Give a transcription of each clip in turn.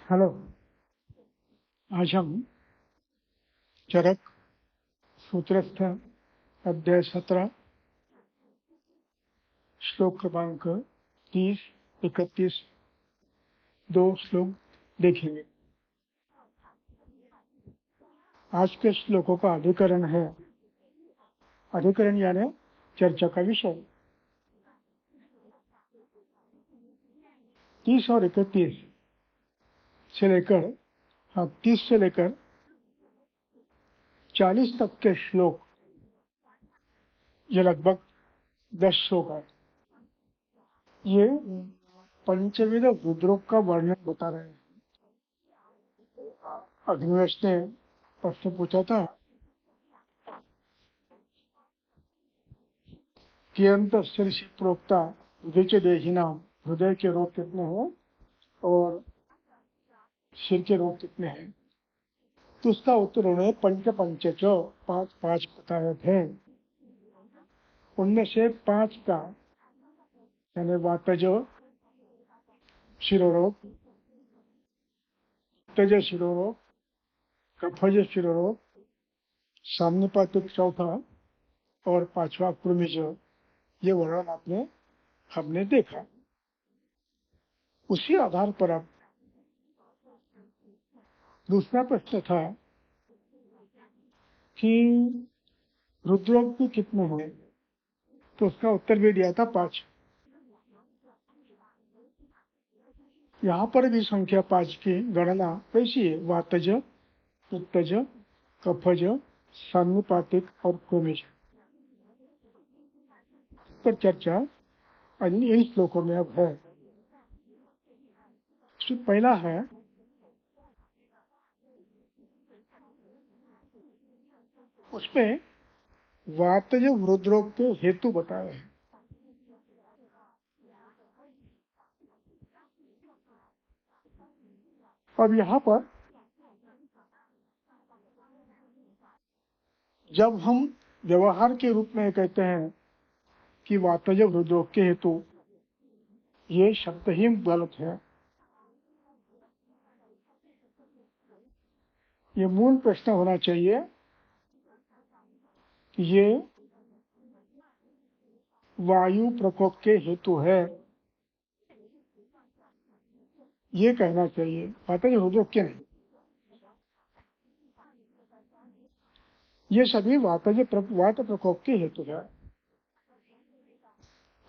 Hello. आज हम चरक सूत्रस्थ अध्याय 17 श्लोक क्रमांक 30-31 दो श्लोक देखेंगे। आज के श्लोकों का अधिकरण है, अधिकरण यानी चर्चा का विषय। 30 और 31 से लेकर 30 से लेकर 40 तक के श्लोक, ये लगभग 10 श्लोक है। ये पंचविध रुद्रों का वर्णन बता रहे हैं। अग्निवेश ने प्रश्न पूछा था कि अंत शीर्ष प्रोक्ता हृदय के देहिनाम, हृदय के रोग कितने हैं और सिर के रोग कितने हैं। तो उसका उत्तर उन्होंने पंच जो 5 बताए थे। उनमें से 5 का यानी वातजो शिरोरोग, तेज शिरोरोग, कफज शिरोरोग, सामनेपातिक चौथा और 5वां कृमिज, ये वर्णन हमने देखा। उसी आधार पर अब दूसरा प्रश्न था कि रुद्रोग भी कितने हैं, तो उसका उत्तर भी दिया था 5। यहाँ पर भी संख्या 5 की गणना कैसी है? वातज, पित्तज, कफज, सानुपातिक और कृमिज पर चर्चा इन श्लोकों में अब है। पहला है उसमें वातज रुद्रोग के हेतु बताए हैं। अब यहाँ पर जब हम व्यवहार के रूप में कहते हैं कि वातज रुद्रोग के हेतु, ये शब्द ही गलत है। ये मूल प्रश्न होना चाहिए कि ये वायु प्रकोप के हेतु है, ये कहना चाहिए। वातज रुद्रोग के नहीं, ये सभी वात प्रकोप के हेतु है।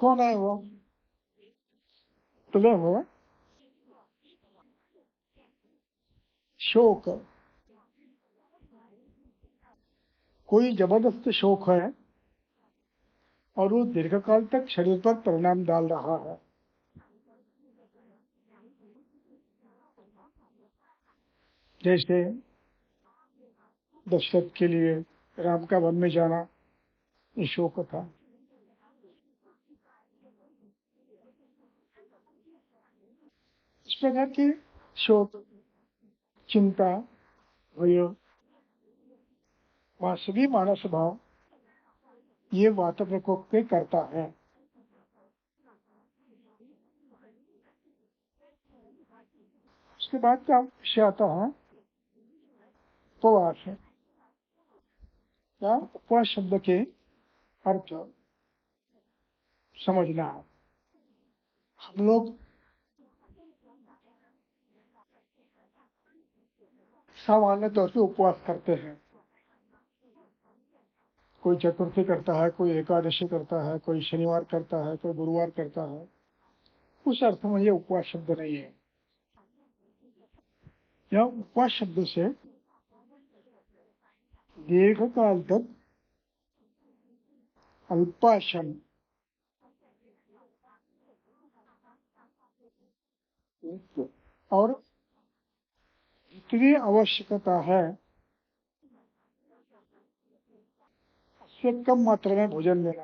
कौन है वो? तो वो है शोक। कोई जबरदस्त शोक है और वो दीर्घकाल तक शरीर पर परिणाम डाल रहा है। जैसे दशरथ के लिए राम का वन में जाना, ये शोक था। इस प्रकार के शोक, चिंता, भय, वास्तविक मानव स्वभाव, ये वात प्रकोप के करता है। उसके बाद क्या विषय आता है? उपवास है। क्या उपवास शब्द के अर्थ समझना है। हम लोग सामान्य तौर पे उपवास करते हैं। कोई चतुर्थी करता है, कोई एकादशी करता है, कोई शनिवार करता है, कोई गुरुवार करता है। उस अर्थ में ये उपवास शब्द नहीं है। यह उपवास शब्द से दीर्घ काल तक अल्पाशन और जितनी आवश्यकता है उससे कम मात्रा में भोजन लेना।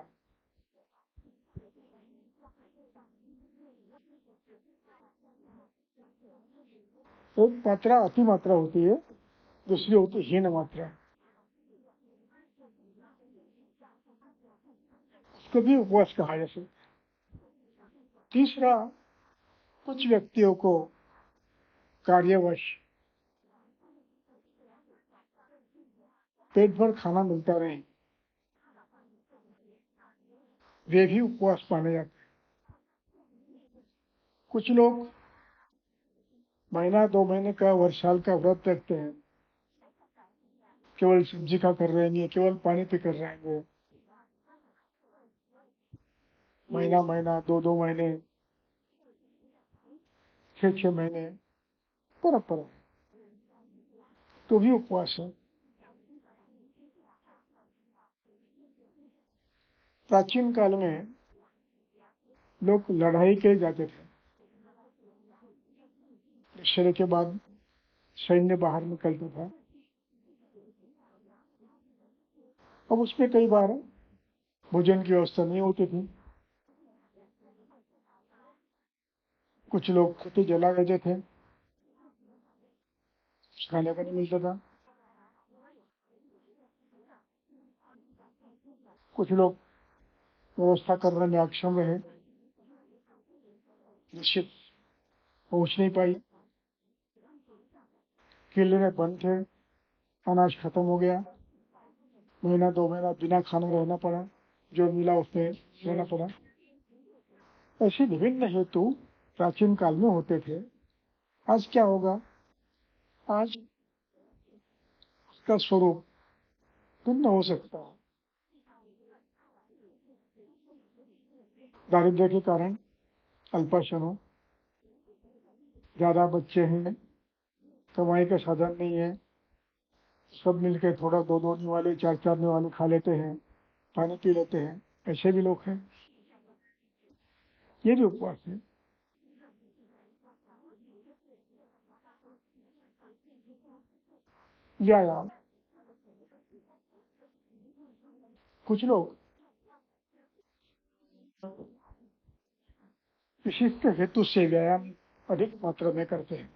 एक मात्रा अति मात्रा होती है, दूसरी होती हीन मात्रा। उसको भी उपवास कहा जा सकता। तीसरा, कुछ व्यक्तियों को कार्यवश पेट भर खाना मिलता रहे, वे भी उपवास माने जाते हैं। कुछ लोग महीना 2 महीने का वर्ष साल का व्रत रखते हैं, केवल सब्जी खा कर रहेंगे, केवल पानी पी कर रहेंगे, महीना महीना 2 2 महीने 6 6 महीने पर तो भी उपवास है। प्राचीन काल में लोग लड़ाई के लिए जाते थे, दशहरे के बाद सैन्य बाहर निकलता था। अब उसमें कई बार भोजन की व्यवस्था नहीं होती थी, कुछ लोग खुद जला देते थे, खाने का नहीं मिलता था। कुछ लोग व्यवस्था करने में अक्षम रहे, निश्चित पहुंच नहीं पाई, किले में बंद थे, अनाज खत्म हो गया, महीना 2 महीना बिना खाना रहना पड़ा, जो मिला उसमें रहना पड़ा। ऐसे विभिन्न हेतु प्राचीन काल में होते थे। आज क्या होगा? आज उसका स्वरूप भिन्न हो सकता है। दारिद्र्य के कारण अल्पाशन हो, ज्यादा बच्चे हैं, कमाई का साधन नहीं है, सब मिलकर थोड़ा 2 2 वाले 4 4 वाले खा लेते हैं, पानी पी लेते हैं, ऐसे भी लोग हैं। ये भी उपवास है। व्यायाम, कुछ लोग विशिष्ट हेतु से व्यायाम अधिक मात्रा में करते हैं।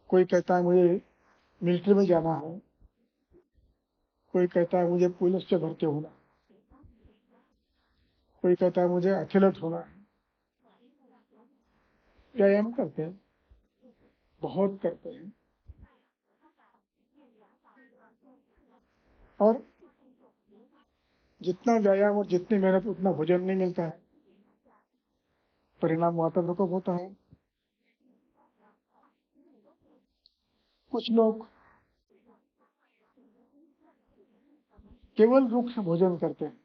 कोई कहता है मुझे मिलिट्री में जाना है, कोई कहता है मुझे पुलिस से भर्ती होना, कोई कहता है मुझे एथलीट होना है। व्यायाम करते हैं, बहुत करते हैं, और जितना व्यायाम और जितनी मेहनत उतना भोजन नहीं मिलता है, परिणाम वाता प्रकोप होता है। कुछ लोग केवल रुक्ष भोजन करते हैं,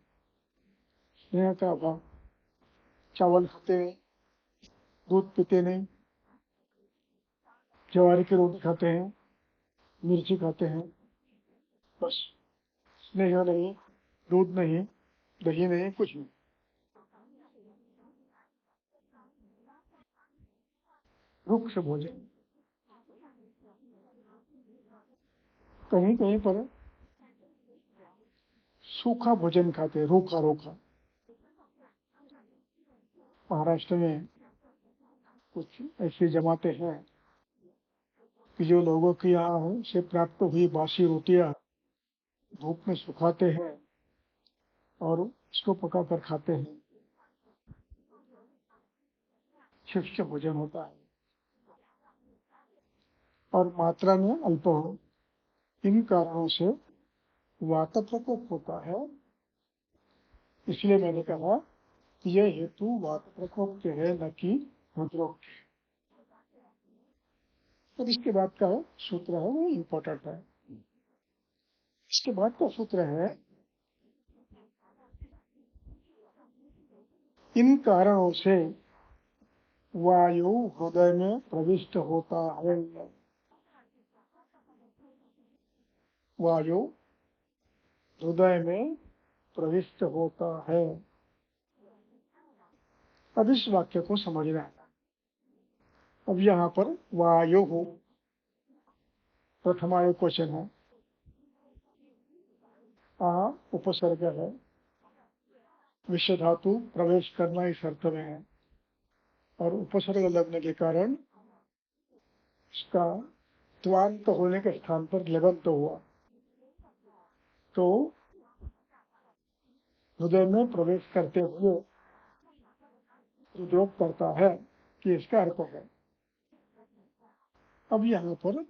स्नेह का अभाव, चावल खाते नहीं, दूध पीते नहीं, ज्वार की रोटी खाते हैं, मिर्ची खाते हैं, बस स्नेह नहीं, दूध नहीं, दही नहीं, कुछ नहीं। रुक्ष भोजन। कहीं कहीं पर सूखा भोजन खाते हैं, रूखा रूखा। महाराष्ट्र में कुछ ऐसी जमातें हैं कि जो लोगों की यहाँ से प्राप्त हुई बासी रोटियां धूप में सुखाते हैं और उसको पका कर खाते हैं। शुष्क भोजन होता है और मात्रा में अल्प हो। इन कारणों से वात प्रकोप होता है। इसलिए मैंने कहा कि यह हेतु वात प्रकोप के है, न कि हृदरोग के। और इसके बाद का सूत्र है वो इम्पोर्टेंट है। इसके बाद का सूत्र है, इन कारणों से वायु हृदय में प्रविष्ट होता है। वायु हृदय में प्रविष्ट होता है। अब इस वाक्य को समझना है। अब यहाँ पर वायु हो, प्रथमा एक क्वेश्चन है, आ उपसर्ग है, विषय धातु प्रवेश करना इस अर्थ में है, और उपसर्ग लगने के कारण इसका त्वांत होने के स्थान पर लगंत हुआ, तो हृदय में प्रवेश करते हुए उद्योग करता है कि इसका अर्थ है। अब यहाँ पर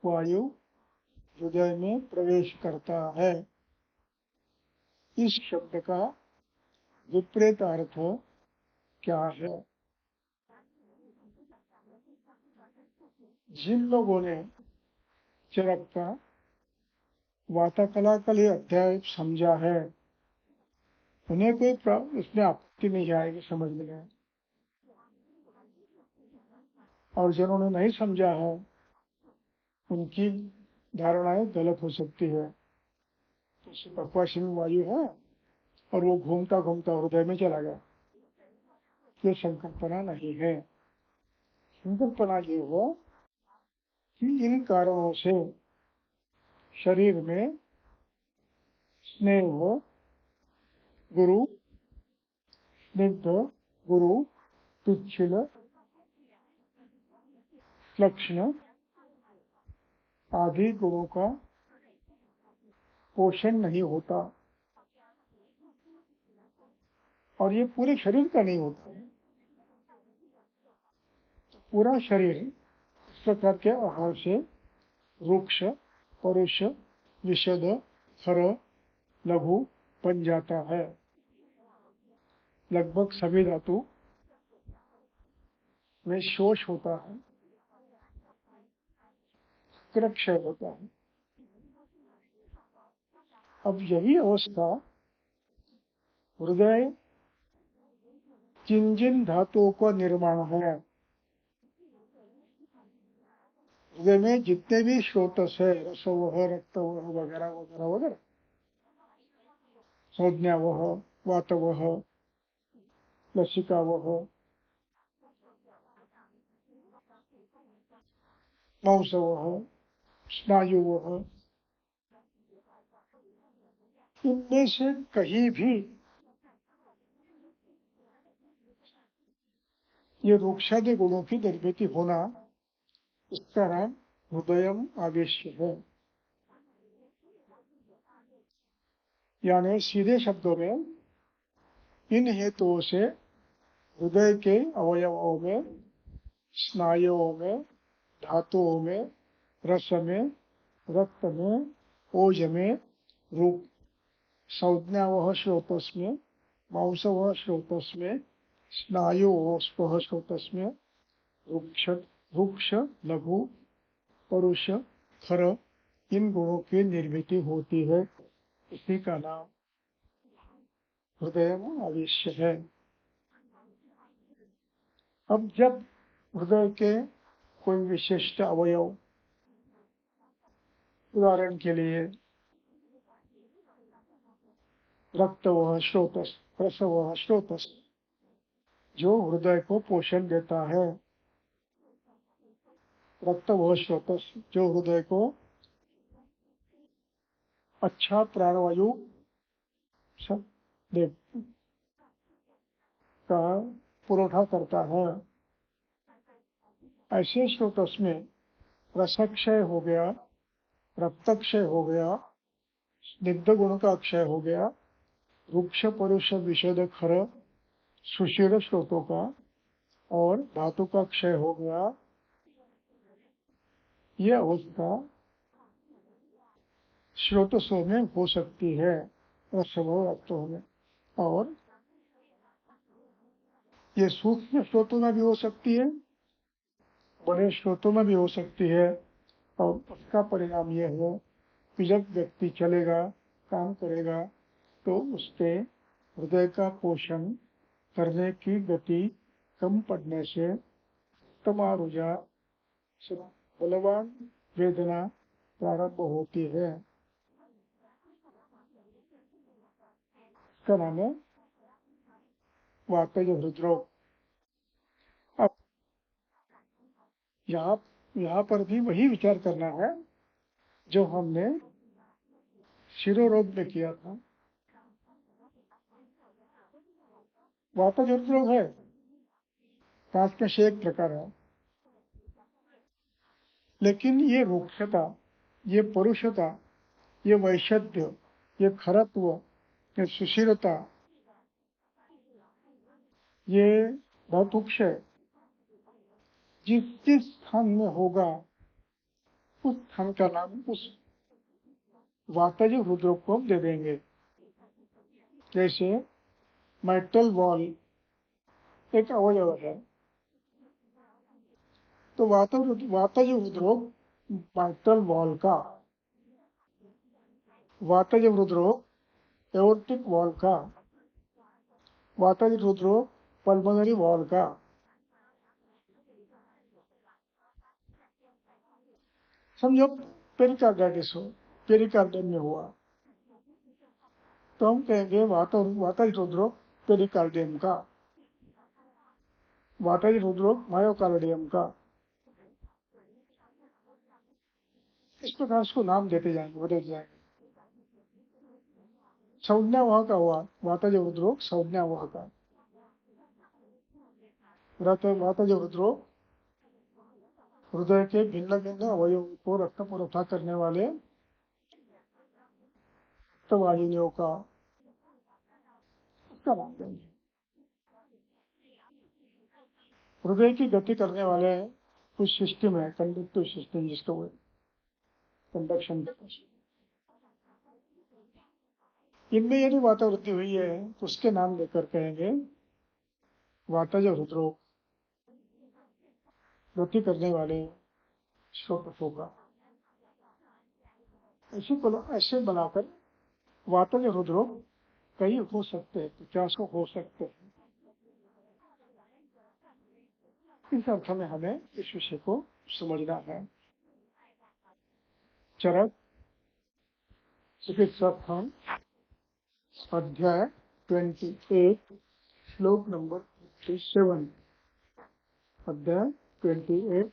वायु हृदय में प्रवेश करता है। इस शब्द का विपरीत अर्थ क्या है? जिन लोगों ने चरक का वाताकला का लिए अध्याय समझा है, उन्हें कोई इसमें आपत्ति नहीं आएगी समझने में, और जिन्होंने नहीं समझा है उनकी धारणाएं गलत हो सकती है। तो पक्वाशी में वायु है और वो घूमता घूमता हृदय में चला गया, ये संकल्पना नहीं है। संकल्पना ये है कि इन कारणों से शरीर में स्नेह, गुरु, स्निग्ध, गुरु, पिच्छिल, लक्षण आदि गुणों का पोषण नहीं होता, और ये पूरे शरीर का नहीं होता है। पूरा शरीर इस प्रकार के आहार से रुक्ष, परुष, विशद, खर, लघु बन जाता है। लगभग सभी धातु में शोष होता है, क्षय होता है। अब यही अवस्था हृदय जिन जिन धातुओं का निर्माण है, हृदय में जितने भी स्रोतस है, रसवह, रक्तवह वगैरह वगैरह वगैरह, संज्ञावह, वातवह, लसिकावह, मांसवह, स्नायुवह, इनमें से कहीं भी ये रोक्षादि गुणों की निर्मित होना, इसका नाम हृदयम आवेश्य है। यानी सीधे शब्दों में इन हेतुओं से हृदय के अवयवों में, स्नायुओं में, धातुओं में, रस में, रक्त में, ओज में, रूप, संज्ञावह स्रोतस में, मांसवह स्रोतस में, स्नायुवह स्रोतस में, रुक्ष, लघु, परुष, खर, इन गुणों की निर्मित होती है। इसी का नाम हृदय आवेश्य है। अब जब हृदय के कोई विशिष्ट अवयव, उदाहरण के लिए रक्तवह स्रोतस, रसवह स्रोतस, जो हृदय को पोषण देता है, रक्तवह स्रोतस जो हृदय को अच्छा प्राणवायु का पुरवठा करता है, ऐसे स्रोतस में रसक्षय हो गया, रक्तक्षय हो गया, स्निग्ध गुण का क्षय हो गया, रुक्ष, परुष, विशद, खर, सुशील स्रोतों का, और धातु का क्षय हो गया। यह अवस्था स्रोतसों में हो सकती है, रसवह रक्तों में, और ये सूक्ष्म स्रोतों में भी हो सकती है, बड़े स्रोतों में भी हो सकती है। और उसका परिणाम यह है कि जब व्यक्ति चलेगा, काम करेगा, तो उसके हृदय का पोषण करने की गति कम पड़ने से तमारुजा बलवान वेदना प्रारंभ होती है। इसका नाम है वातज हृदरोग। अब यहाँ पर भी वही विचार करना है जो हमने शिरोरोग में किया था। वातज हृदरोग है, 5 में से एक प्रकार है, लेकिन ये रुक्षता, ये परुषता, ये वैशद्य, ये खरत्व, ये सुशीलता, ये धातुक्षय, जिस जिस स्थान में होगा उस स्थान का नाम उस वातज हृदरोग को हम दे देंगे। जैसे माइट्रल वॉल एक अवयव है, तो वातज हृदरोग माइट्रल वॉल का, वातज हृदरोग एओर्टिक वॉल का, वातज हृदरोग पल्मोनरी वॉल का। समझो पेरिकार्डाइटिस हो, पेरिकार्डियम में हुआ, तो हम कहेंगे वातज हृदरोग पेरिकार्डियम का, वातज हृदरोग मायोकार्डियम का। इस प्रकार उसको नाम देते जाएंगे, बदलते जाएंगे। संज्ञावह का हुआ वातज हृदरोग, संज्ञावह का वातज हृदरोग हृदय के भिन्न भिन्न अवयवों को रक्त पुरवठा करने वाले रक्तवाहिनियों का, उसका नाम देंगे। हृदय की गति करने वाले कुछ सिस्टम है, कंडक्टिव सिस्टम जिसको कंडक्शन कहते हैं, इनमें यदि वातावृत्ति हुई है तो उसके नाम लेकर कहेंगे वातज हृदरोग गति करने वाले स्रोतों का। ऐसे बनाकर वातज हृदरोग कई हो सकते हैं, 50 हो सकते हैं। इस अर्थ में हमें इस विषय को समझना है। चरक चिकित्सा स्थान अध्याय 28 श्लोक नंबर 57, अध्याय 28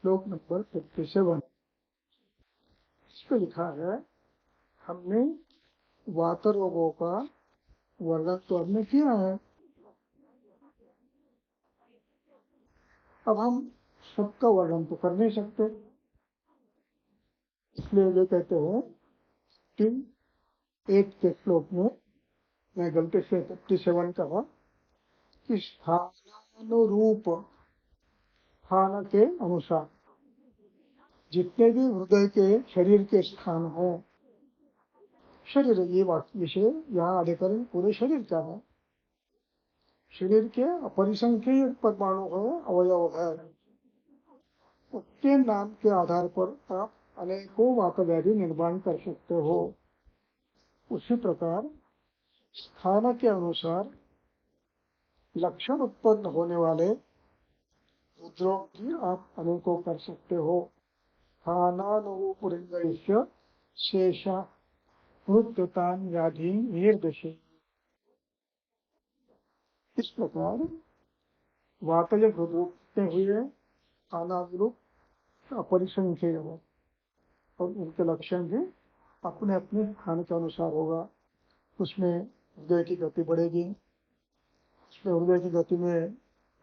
श्लोक नंबर 57। इस पर लिखा है, हमने वात रोगों का वर्णन तो हमने किया है, अब हम सबका वर्णन तो कर नहीं सकते, इसलिए वे कहते हैं कि एक के श्लोक में, मैं गलती से 57 कहा, कि स्थानानुरूप, स्थान के अनुसार जितने भी हृदय के शरीर के स्थान हो, शरीर ये विषय यहाँ अधिकरण पूरे शरीर का है, शरीर के अपरिसंख्य परमाणु हो, अवयव है, उसके नाम के आधार पर आप अनेकों वातव्याधि निर्माण कर सकते हो। उसी प्रकार स्थान के अनुसार लक्षण उत्पन्न होने वाले रुद्रोग की आप अनेकों कर सकते हो। स्थानानुरूपलिंगस्य शेषा रुद्रतान व्याधि निर्देशे। इस प्रकार वातज रुद्रोग कितने हुए, अनानुरूप अपरिसंख्य हो, और उनके लक्षण भी अपने अपने स्थान के अनुसार होगा। उसमें हृदय की गति बढ़ेगी, उसमें हृदय की गति में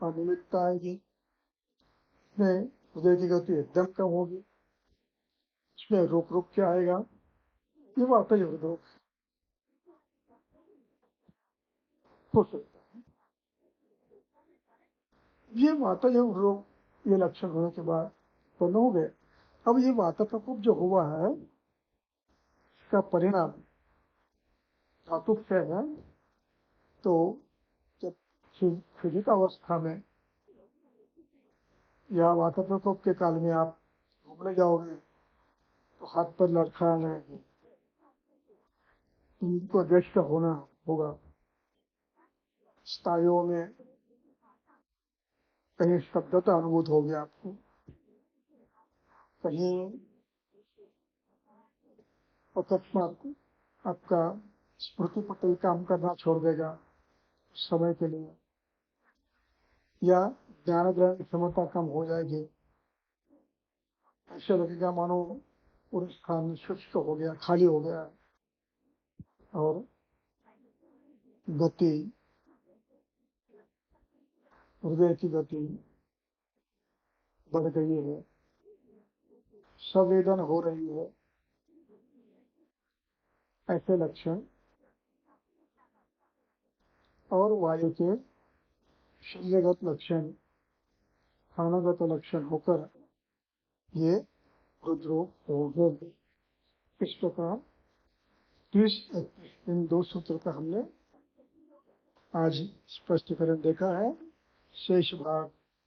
अनियमितता आएगी, उसमें हृदय की गति एकदम कम होगी, उसमें रुक रुक के आएगा। ये वातज हृदरोग हो सकता है। ये वातज हृदरोग ये लक्षण होने के बाद तो न हो गए। अब ये वात प्रकोप जो हुआ है, इसका परिणाम धातु क्षय है। तो जब फिजिक अवस्था में या वात प्रकोप के काल में आप घूमने जाओगे तो हाथ पर लड़खड़ाने लगेगी, उनको व्यस्त होना होगा, स्नायुओं में कहीं स्तब्धता अनुभूत होगी आपको, कहीं अकस्मात आपका स्मृति पटल काम करना छोड़ देगा समय के लिए, या ज्ञान ग्रहण की क्षमता कम हो जाएगी। ऐसे लगेगा मानो पूरा स्थान शुष्क हो गया, खाली हो गया, और गति, हृदय की गति बढ़ गई है, संवेदन हो रही है। ऐसे लक्षण और वायु के शरीरगत लक्षण स्थानगत लक्षण होकर ये हृदरोग हो गए। इस प्रकार 30-31 इन 2 सूत्र का हमने आज स्पष्टीकरण देखा है। शेष भाग